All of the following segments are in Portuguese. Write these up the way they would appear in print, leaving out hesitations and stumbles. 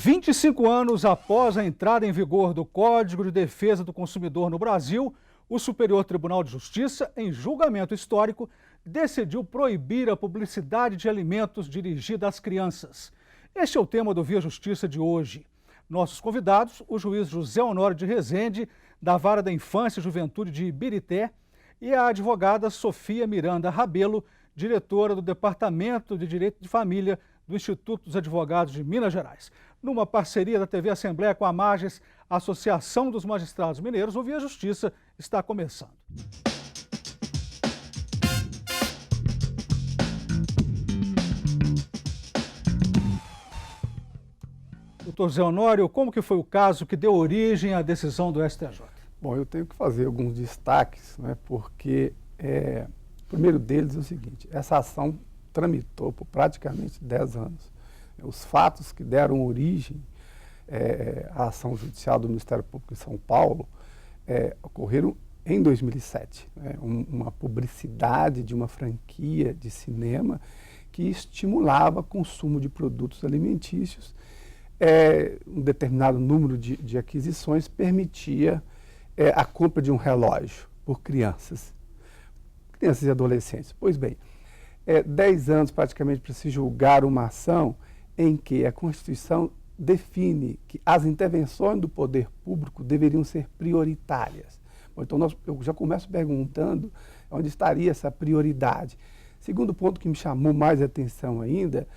25 anos após a entrada em vigor do Código de Defesa do Consumidor no Brasil, o Superior Tribunal de Justiça, em julgamento histórico, decidiu proibir a publicidade de alimentos dirigida às crianças. Este é o tema do Via Justiça de hoje. Nossos convidados, o juiz José Honório de Rezende, da Vara da Infância e Juventude de Ibirité, e a advogada Sofia Miranda Rabelo, diretora do Departamento de Direito de Família do Instituto dos Advogados de Minas Gerais. Numa parceria da TV Assembleia com a Mages, a Associação dos Magistrados Mineiros, o Via Justiça está começando. Doutor Zé Honório, como que foi o caso que deu origem à decisão do STJ? Bom, eu tenho que fazer alguns destaques, né, porque o primeiro deles é o seguinte: essa ação tramitou por praticamente 10 anos. Os fatos que deram origem à ação judicial do Ministério Público em São Paulo ocorreram em 2007. Uma publicidade de uma franquia de cinema que estimulava o consumo de produtos alimentícios. Um determinado número de aquisições permitia a compra de um relógio por crianças e adolescentes. Pois bem, 10 anos praticamente para se julgar uma ação em que a Constituição define que as intervenções do poder público deveriam ser prioritárias. Bom, então eu já começo perguntando onde estaria essa prioridade. Segundo ponto que me chamou mais a atenção ainda,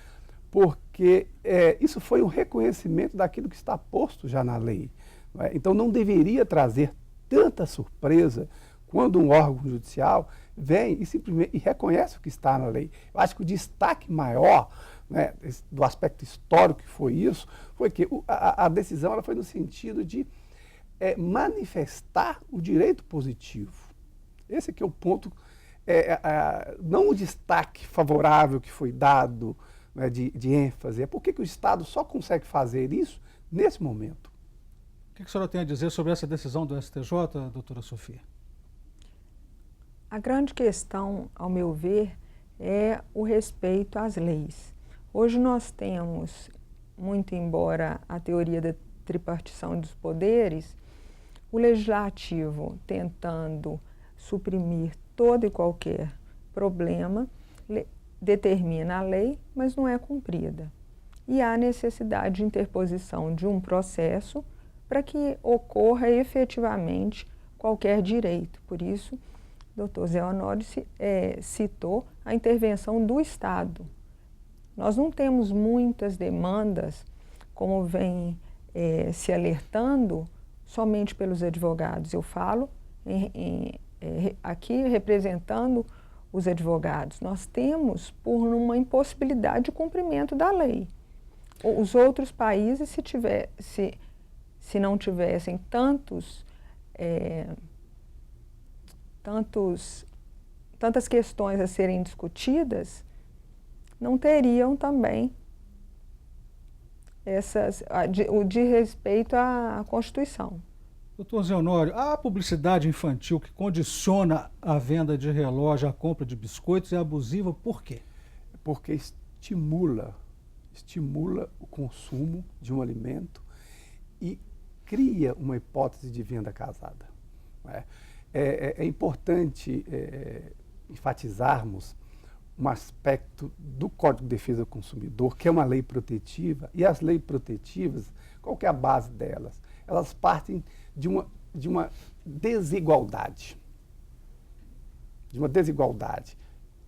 porque isso foi um reconhecimento daquilo que está posto já na lei. Então não deveria trazer tanta surpresa quando um órgão judicial vem e simplesmente reconhece o que está na lei. Eu acho que o destaque maior, né, do aspecto histórico que foi isso, foi que a decisão ela foi no sentido de manifestar o direito positivo. Esse aqui é o ponto, não o destaque favorável que foi dado, né, de ênfase. É por que o Estado só consegue fazer isso nesse momento. O que a senhora tem a dizer sobre essa decisão do STJ, doutora Sofia? A grande questão, ao meu ver, é o respeito às leis. Hoje nós temos, muito embora a teoria da tripartição dos poderes, o legislativo tentando suprimir todo e qualquer problema, determina a lei, mas não é cumprida. E há necessidade de interposição de um processo para que ocorra efetivamente qualquer direito. Por isso, o Dr. Zé Honório citou a intervenção do Estado. Nós não temos muitas demandas, como vem se alertando, somente pelos advogados. Eu falo aqui representando os advogados. Nós temos por uma impossibilidade de cumprimento da lei. Os outros países, se não tivessem tantas questões a serem discutidas, não teriam também o de respeito à Constituição. Doutor Zé Honório, a publicidade infantil que condiciona a venda de relógio, a compra de biscoitos é abusiva por quê? Porque estimula o consumo de um alimento e cria uma hipótese de venda casada. É importante enfatizarmos um aspecto do Código de Defesa do Consumidor, que é uma lei protetiva, e as leis protetivas, qual que é a base delas? Elas partem de uma desigualdade.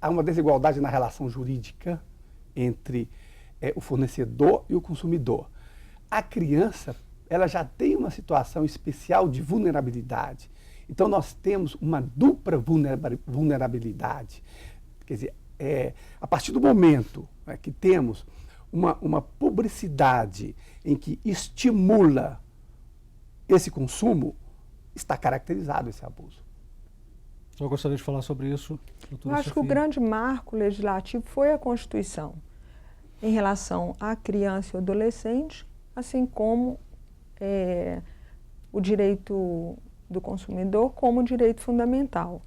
Há uma desigualdade na relação jurídica entre o fornecedor e o consumidor. A criança, ela já tem uma situação especial de vulnerabilidade. Então, nós temos uma dupla vulnerabilidade. Quer dizer, a partir do momento, né, que temos uma publicidade em que estimula esse consumo, está caracterizado esse abuso. Eu gostaria de falar sobre isso, doutora Eu acho Sofia. que o grande marco legislativo foi a Constituição, em relação à criança e ao adolescente, assim como o direito do consumidor como direito fundamental.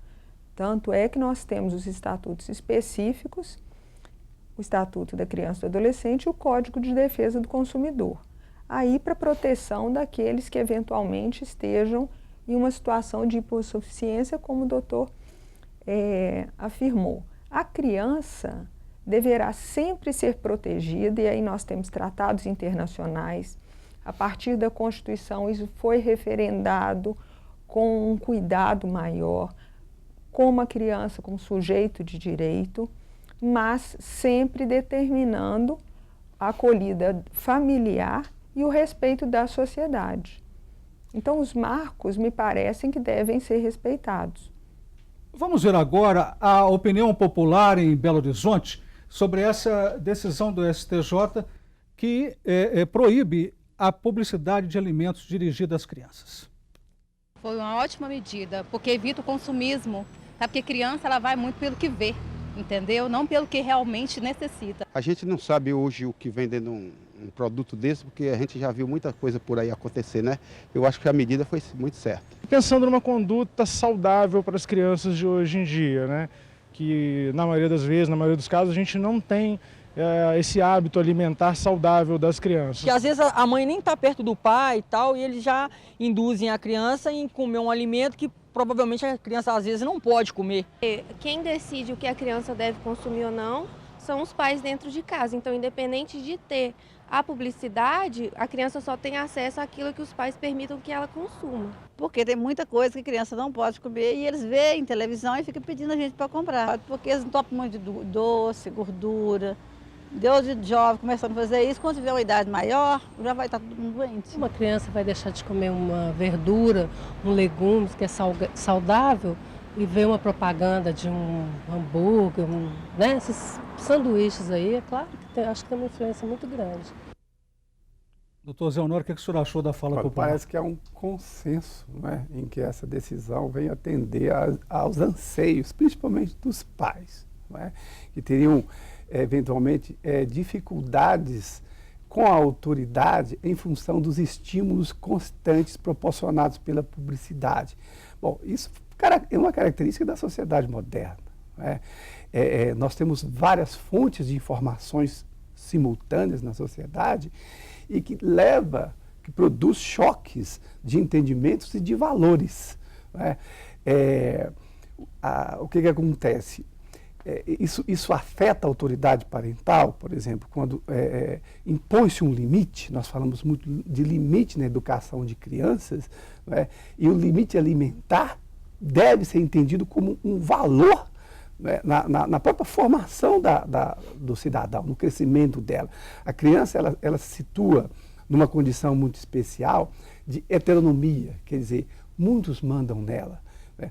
Tanto é que nós temos os estatutos específicos, o Estatuto da Criança e do Adolescente e o Código de Defesa do Consumidor. aí para proteção daqueles que eventualmente estejam em uma situação de hipossuficiência, como o doutor afirmou. A criança deverá sempre ser protegida, e aí nós temos tratados internacionais. A partir da Constituição, isso foi referendado com um cuidado maior, como a criança, como sujeito de direito, mas sempre determinando a acolhida familiar e o respeito da sociedade. Então, os marcos me parecem que devem ser respeitados. Vamos ver agora a opinião popular em Belo Horizonte sobre essa decisão do STJ que proíbe a publicidade de alimentos dirigida às crianças. Foi uma ótima medida, porque evita o consumismo, tá? Porque criança ela vai muito pelo que vê, entendeu? Não pelo que realmente necessita. A gente não sabe hoje o que vem dentro de um produto desse, porque a gente já viu muita coisa por aí acontecer, né? Eu acho que a medida foi muito certa. Pensando numa conduta saudável para as crianças de hoje em dia, né? Que na maioria das vezes, na maioria dos casos, a gente não tem esse hábito alimentar saudável das crianças. Que às vezes a mãe nem está perto do pai e tal, e eles já induzem a criança em comer um alimento que provavelmente a criança às vezes não pode comer. Quem decide o que a criança deve consumir ou não são os pais dentro de casa. Então, independente de ter a publicidade, a criança só tem acesso àquilo que os pais permitam que ela consuma. Porque tem muita coisa que a criança não pode comer e eles veem televisão e ficam pedindo a gente para comprar. Porque eles não topam muito de doce, gordura. Deus de jovem começando a fazer isso, quando tiver uma idade maior, já vai estar todo mundo doente. Uma criança vai deixar de comer uma verdura, um legume que é saudável e vê uma propaganda de um hambúrguer, né? Esses sanduíches aí, é claro que acho que tem uma influência muito grande. Doutor Zé Honório, o que o senhor achou da fala popular? Parece que há um consenso, né, em que essa decisão vem atender aos anseios, principalmente dos pais, né, que teriam eventualmente dificuldades com a autoridade em função dos estímulos constantes proporcionados pela publicidade. Bom, isso é uma característica da sociedade moderna, né? Nós temos várias fontes de informações simultâneas na sociedade e que produz choques de entendimentos e de valores, né? O que acontece? Isso afeta a autoridade parental, por exemplo, quando impõe-se um limite. Nós falamos muito de limite na educação de crianças, né? E o limite alimentar deve ser entendido como um valor, né, na própria formação do cidadão, no crescimento dela. A criança ela se situa numa condição muito especial de heteronomia, quer dizer, muitos mandam nela.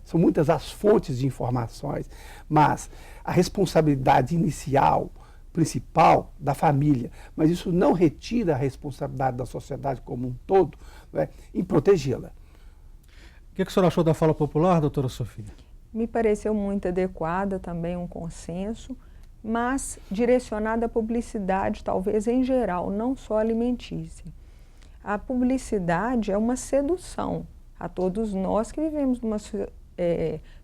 São muitas as fontes de informações, mas a responsabilidade inicial, principal, da família, mas isso não retira a responsabilidade da sociedade como um todo, né, em protegê-la. O que a senhora achou da fala popular, doutora Sofia? Me pareceu muito adequada, também um consenso, mas direcionada à publicidade, talvez em geral, não só alimentícia. A publicidade é uma sedução a todos nós que vivemos numa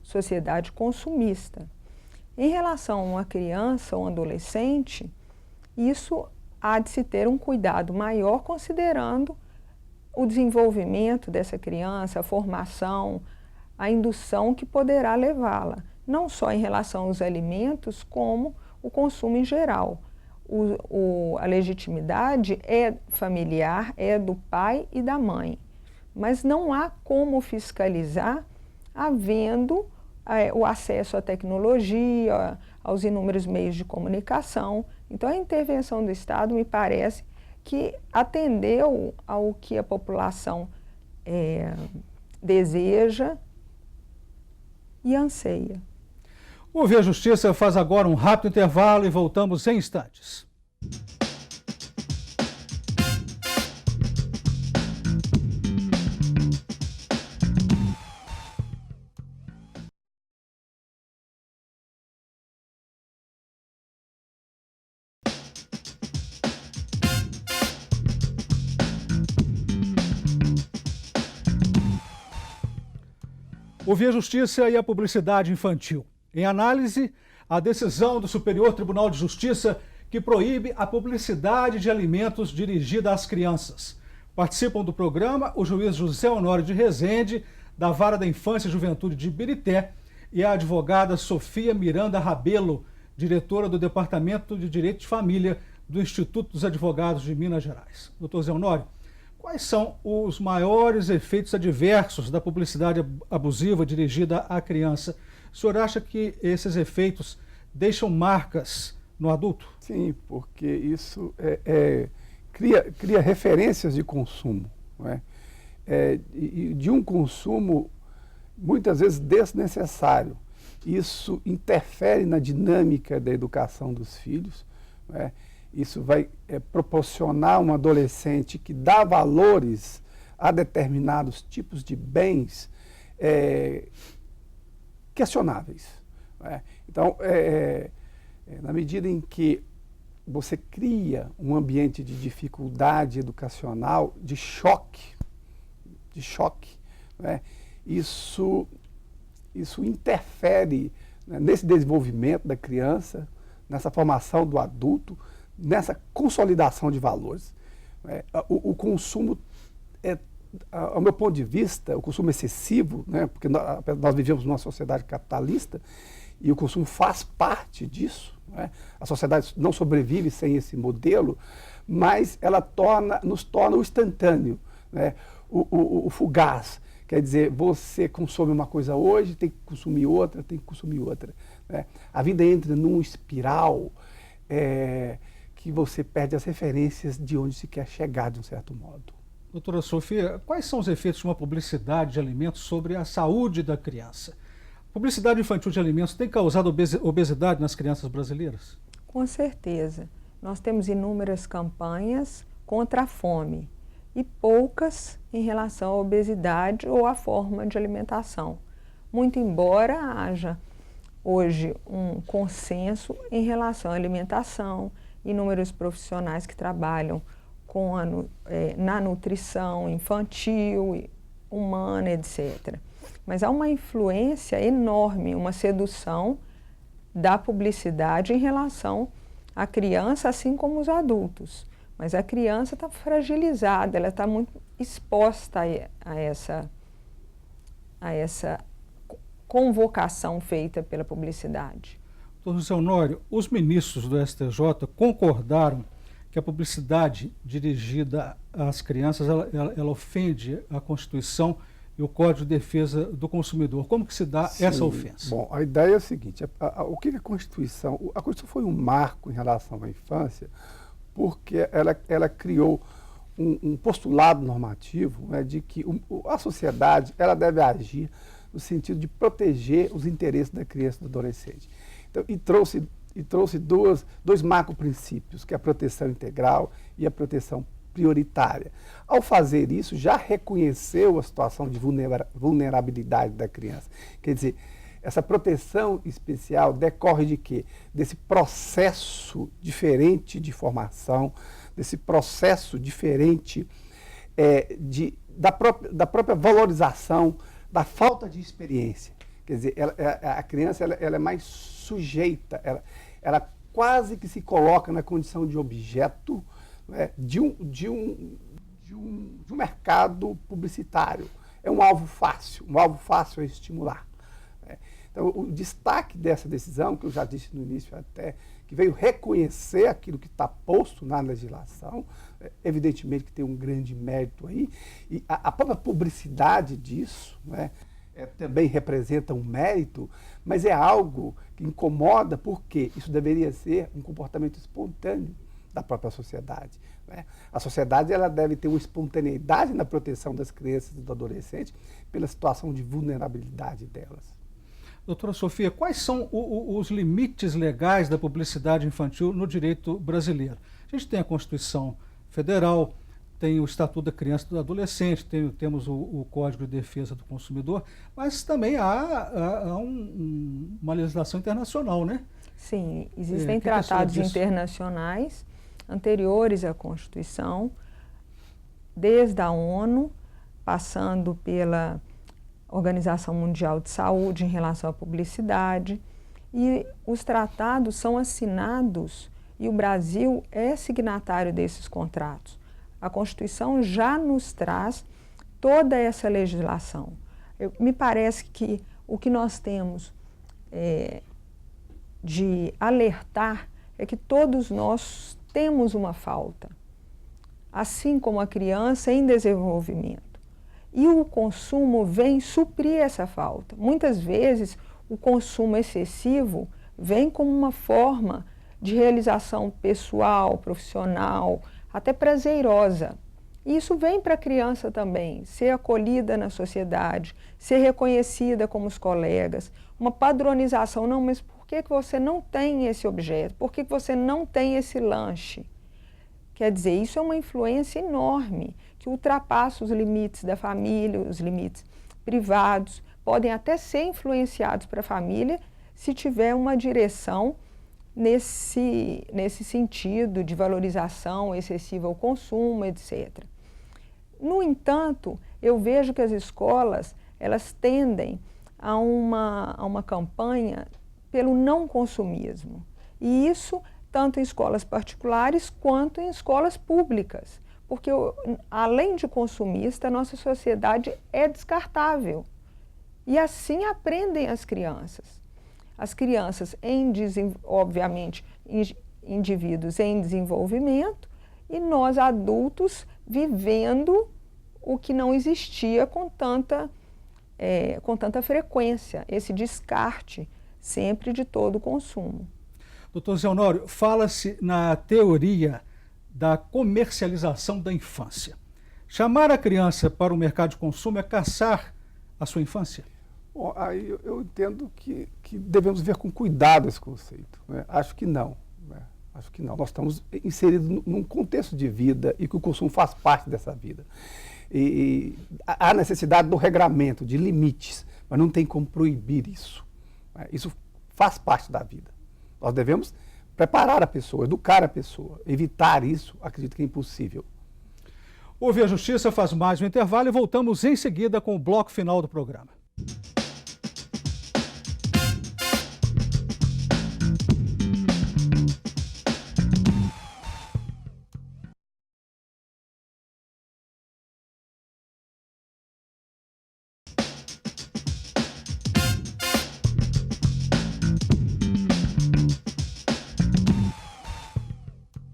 sociedade consumista. Em relação a uma criança ou um adolescente, isso há de se ter um cuidado maior considerando o desenvolvimento dessa criança, a formação, a indução que poderá levá-la, não só em relação aos alimentos, como o consumo em geral. A legitimidade é familiar, é do pai e da mãe, mas não há como fiscalizar havendo o acesso à tecnologia, aos inúmeros meios de comunicação. Então, a intervenção do Estado me parece que atendeu ao que a população deseja e anseia. O Ouvir a Justiça faz agora um rápido intervalo e voltamos em instantes. Ouvir a Justiça e a publicidade infantil. Em análise, a decisão do Superior Tribunal de Justiça que proíbe a publicidade de alimentos dirigida às crianças. Participam do programa o juiz José Honório de Rezende, da Vara da Infância e Juventude de Ibirité, e a advogada Sofia Miranda Rabelo, diretora do Departamento de Direito de Família do Instituto dos Advogados de Minas Gerais. Doutor Zé Honório, quais são os maiores efeitos adversos da publicidade abusiva dirigida à criança? O senhor acha que esses efeitos deixam marcas no adulto? Sim, porque isso cria referências de consumo, não é? E de um consumo muitas vezes desnecessário. Isso interfere na dinâmica da educação dos filhos, não é? Isso vai proporcionar um adolescente que dá valores a determinados tipos de bens questionáveis, não é? Então, na medida em que você cria um ambiente de dificuldade educacional, de choque, né? Isso interfere, né, nesse desenvolvimento da criança, nessa formação do adulto, nessa consolidação de valores. O consumo, ao meu ponto de vista, o consumo excessivo, né, porque nós vivemos numa sociedade capitalista e o consumo faz parte disso, né? A sociedade não sobrevive sem esse modelo, mas ela nos torna o instantâneo, né? O fugaz. Quer dizer, você consome uma coisa hoje, tem que consumir outra, né? A vida entra num espiral que você perde as referências de onde se quer chegar, de um certo modo. Doutora Sofia, quais são os efeitos de uma publicidade de alimentos sobre a saúde da criança? A publicidade infantil de alimentos tem causado obesidade nas crianças brasileiras? Com certeza. Nós temos inúmeras campanhas contra a fome e poucas em relação à obesidade ou à forma de alimentação. Muito embora haja hoje um consenso em relação à alimentação, inúmeros profissionais que trabalham na nutrição infantil, humana, etc. Mas há uma influência enorme, uma sedução da publicidade em relação à criança, assim como os adultos. Mas a criança está fragilizada, ela está muito exposta a essa convocação feita pela publicidade. Doutor José Honório, os ministros do STJ concordaram que a publicidade dirigida às crianças ela ofende a Constituição e o Código de Defesa do Consumidor. Como que se dá essa ofensa? Bom, a ideia é a seguinte, o que é a Constituição? A Constituição foi um marco em relação à infância, porque ela criou um postulado normativo, né, de que a sociedade ela deve agir no sentido de proteger os interesses da criança e do adolescente. Então, e trouxe dois macro-princípios, que é a proteção integral e a proteção prioritária. Ao fazer isso, já reconheceu a situação de vulnerabilidade da criança. Quer dizer, essa proteção especial decorre de quê? Desse processo diferente de formação, desse processo diferente da própria valorização, da falta de experiência. Quer dizer, a criança ela é mais sujeita, ela quase que se coloca na condição de objeto, né, de um mercado publicitário. É um alvo fácil a estimular. Né? Então, o destaque dessa decisão, que eu já disse no início até, que veio reconhecer aquilo que está posto na legislação, evidentemente que tem um grande mérito aí, e a própria publicidade disso, né, também representa um mérito, mas é algo que incomoda porque isso deveria ser um comportamento espontâneo da própria sociedade, né? A sociedade ela deve ter uma espontaneidade na proteção das crianças e do adolescente pela situação de vulnerabilidade delas. Doutora Sofia, quais são os limites legais da publicidade infantil no direito brasileiro? A gente tem a Constituição Federal, tem o Estatuto da Criança e do Adolescente, temos o Código de Defesa do Consumidor, mas também há uma legislação internacional, né? Sim, existem tratados internacionais anteriores à Constituição, desde a ONU, passando pela Organização Mundial de Saúde em relação à publicidade, e os tratados são assinados e o Brasil é signatário desses contratos. A Constituição já nos traz toda essa legislação. Me parece que o que nós temos de alertar é que todos nós temos uma falta, assim como a criança em desenvolvimento. E o consumo vem suprir essa falta. Muitas vezes, o consumo excessivo vem como uma forma de realização pessoal, profissional, até prazerosa. E isso vem para a criança também, ser acolhida na sociedade, ser reconhecida como os colegas, uma padronização. Não, mas por que você não tem esse objeto? Por que você não tem esse lanche? Quer dizer, isso é uma influência enorme, que ultrapassa os limites da família, os limites privados, podem até ser influenciados para a família se tiver uma direção nesse sentido de valorização excessiva ao consumo, etc. No entanto, eu vejo que as escolas, elas tendem a uma campanha pelo não consumismo. E isso tanto em escolas particulares quanto em escolas públicas. Porque, além de consumista, a nossa sociedade é descartável. E assim aprendem as crianças. As crianças, obviamente, indivíduos em desenvolvimento, e nós adultos vivendo o que não existia com tanta frequência, esse descarte sempre de todo o consumo. Doutor Zé Honório, fala-se na teoria da comercialização da infância. Chamar a criança para o mercado de consumo é caçar a sua infância? Bom, aí eu entendo que devemos ver com cuidado esse conceito, né? Acho que não. Acho que não. Nós estamos inseridos num contexto de vida e que o consumo faz parte dessa vida. E há necessidade do regramento, de limites, mas não tem como proibir isso. Isso faz parte da vida. Nós devemos preparar a pessoa, educar a pessoa. Evitar isso, acredito que é impossível. Ouvir a Justiça faz mais um intervalo e voltamos em seguida com o bloco final do programa.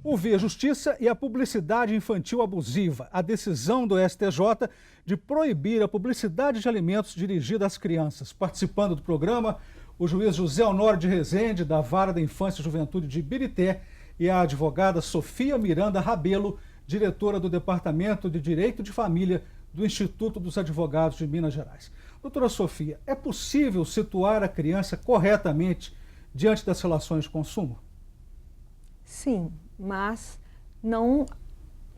Ouvir a Justiça e a publicidade infantil abusiva. A decisão do STJ de proibir a publicidade de alimentos dirigida às crianças. Participando do programa, o juiz José Honório de Rezende, da Vara da Infância e Juventude de Ibirité, e a advogada Sofia Miranda Rabelo, diretora do Departamento de Direito de Família do Instituto dos Advogados de Minas Gerais. Doutora Sofia, é possível situar a criança corretamente diante das relações de consumo? Sim, mas não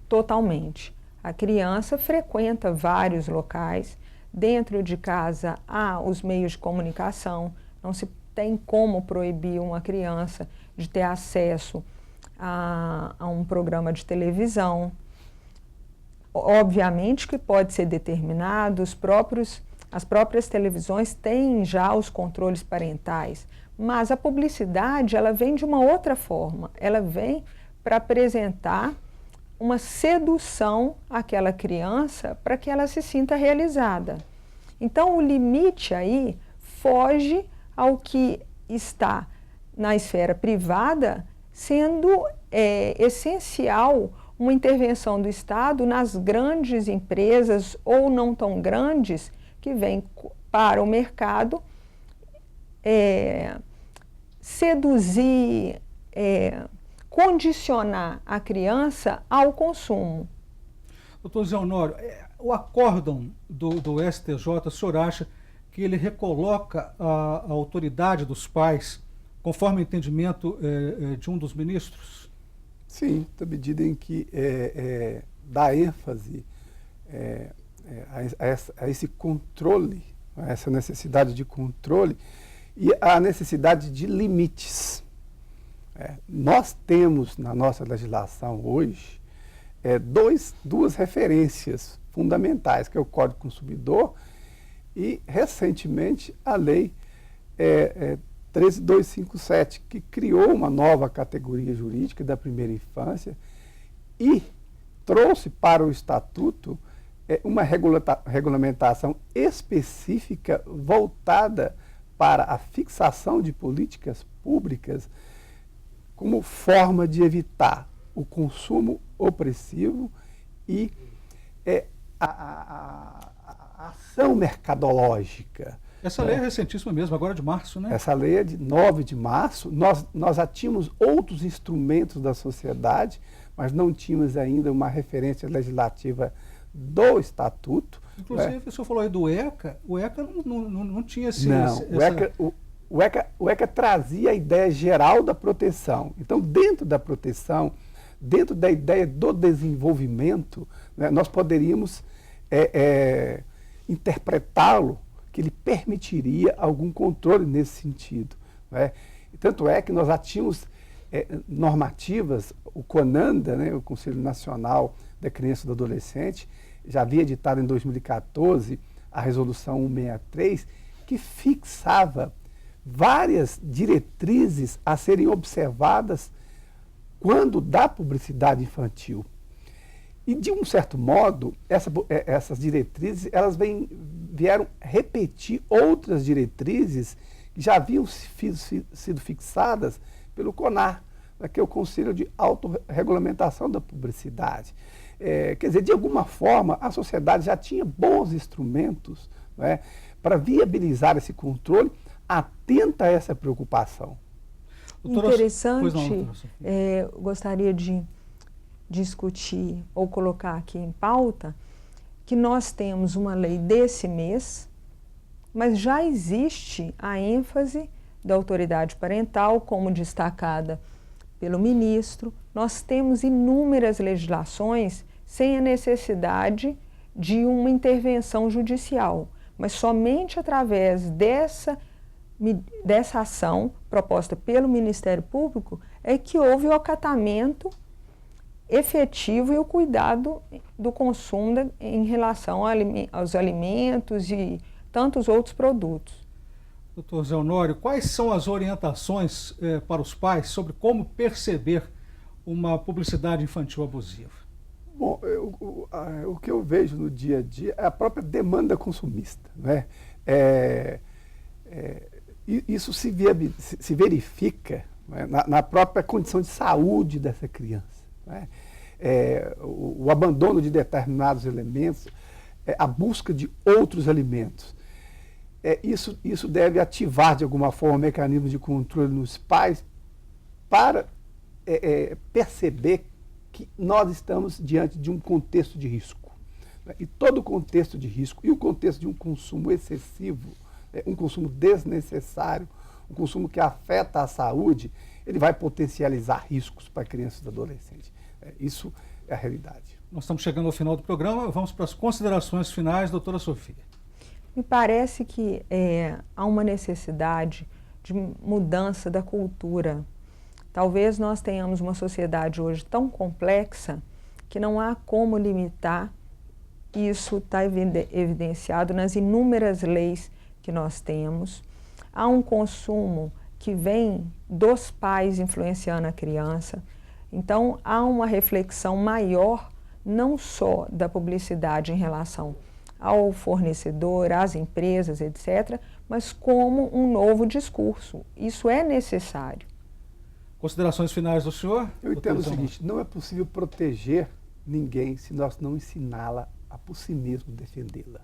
totalmente. A criança frequenta vários locais. Dentro de casa há os meios de comunicação. Não se tem como proibir uma criança de ter acesso a um programa de televisão. Obviamente que pode ser determinado, as próprias televisões têm já os controles parentais, mas a publicidade, ela vem de uma outra forma. Ela vem para apresentar uma sedução àquela criança para que ela se sinta realizada. Então, o limite aí foge ao que está na esfera privada, sendo essencial uma intervenção do Estado nas grandes empresas ou não tão grandes que vêm para o mercado seduzir, condicionar a criança ao consumo. Doutor Zé Honório, o acórdão do STJ, o senhor acha que ele recoloca a autoridade dos pais conforme o entendimento de um dos ministros? Sim, na medida em que dá ênfase a esse controle, a essa necessidade de controle e a necessidade de limites. Nós temos na nossa legislação hoje duas referências fundamentais, que é o Código Consumidor e, recentemente, a Lei 13.257, que criou uma nova categoria jurídica da primeira infância e trouxe para o Estatuto uma regulamentação específica voltada para a fixação de políticas públicas como forma de evitar o consumo opressivo e a ação mercadológica. Essa lei é recentíssima mesmo, agora de março, né? Essa lei é de 9 de março. Nós já tínhamos outros instrumentos da sociedade, mas não tínhamos ainda uma referência legislativa do Estatuto. Inclusive, o senhor falou aí do ECA, o ECA não tinha esse... Não, o ECA trazia a ideia geral da proteção. Então, dentro da proteção, dentro da ideia do desenvolvimento, né, nós poderíamos interpretá-lo, que ele permitiria algum controle nesse sentido. Né? Tanto é que nós já tínhamos normativas, o CONANDA, né, o Conselho Nacional da Criança e do Adolescente, já havia editado em 2014 a Resolução 163, que fixava várias diretrizes a serem observadas quando dá publicidade infantil. E, de um certo modo, essas diretrizes elas vieram repetir outras diretrizes que já haviam sido fixadas pelo CONAR, que é o Conselho de Autorregulamentação da Publicidade. Quer dizer, de alguma forma, a sociedade já tinha bons instrumentos, né, para viabilizar esse controle, atenta a essa preocupação. Interessante, gostaria de discutir ou colocar aqui em pauta que nós temos uma lei desse mês, mas já existe a ênfase da autoridade parental, como destacada pelo ministro. Nós temos inúmeras legislações sem a necessidade de uma intervenção judicial, mas somente através dessa ação proposta pelo Ministério Público é que houve o acatamento efetivo e o cuidado do consumo em relação aos alimentos e tantos outros produtos. Doutor Zé Honório, quais são as orientações para os pais sobre como perceber uma publicidade infantil abusiva? Bom, o que eu vejo no dia a dia é a própria demanda consumista, né? Isso se verifica, né, na própria condição de saúde dessa criança. Né? O abandono de determinados elementos, a busca de outros alimentos. Isso deve ativar, de alguma forma, mecanismos de controle nos pais para perceber que nós estamos diante de um contexto de risco. Né? E todo contexto de risco, e o contexto de um consumo excessivo, um consumo desnecessário, um consumo que afeta a saúde, ele vai potencializar riscos para crianças e adolescentes. Isso é a realidade. Nós estamos chegando ao final do programa, vamos para as considerações finais, doutora Sofia. Me parece que há uma necessidade de mudança da cultura. Talvez nós tenhamos uma sociedade hoje tão complexa que não há como limitar. Isso está evidenciado nas inúmeras leis que nós temos. Há um consumo que vem dos pais influenciando a criança. Então, há uma reflexão maior, não só da publicidade em relação ao fornecedor, às empresas, etc., mas como um novo discurso. Isso é necessário. Considerações finais do senhor? Eu entendo o seguinte, não é possível proteger ninguém se nós não ensiná-la a por si mesmo defendê-la.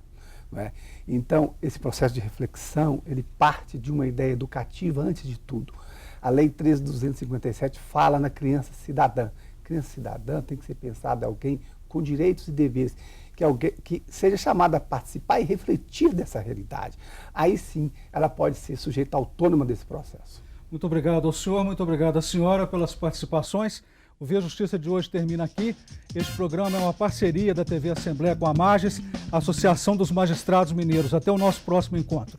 Não é? Então, esse processo de reflexão, ele parte de uma ideia educativa antes de tudo. A Lei 13.257 fala na criança cidadã. Criança cidadã tem que ser pensada alguém com direitos e deveres, que seja chamada a participar e refletir dessa realidade. Aí sim, ela pode ser sujeita autônoma desse processo. Muito obrigado ao senhor, muito obrigado à senhora pelas participações. O Via Justiça de hoje termina aqui. Este programa é uma parceria da TV Assembleia com a Mages, Associação dos Magistrados Mineiros. Até o nosso próximo encontro.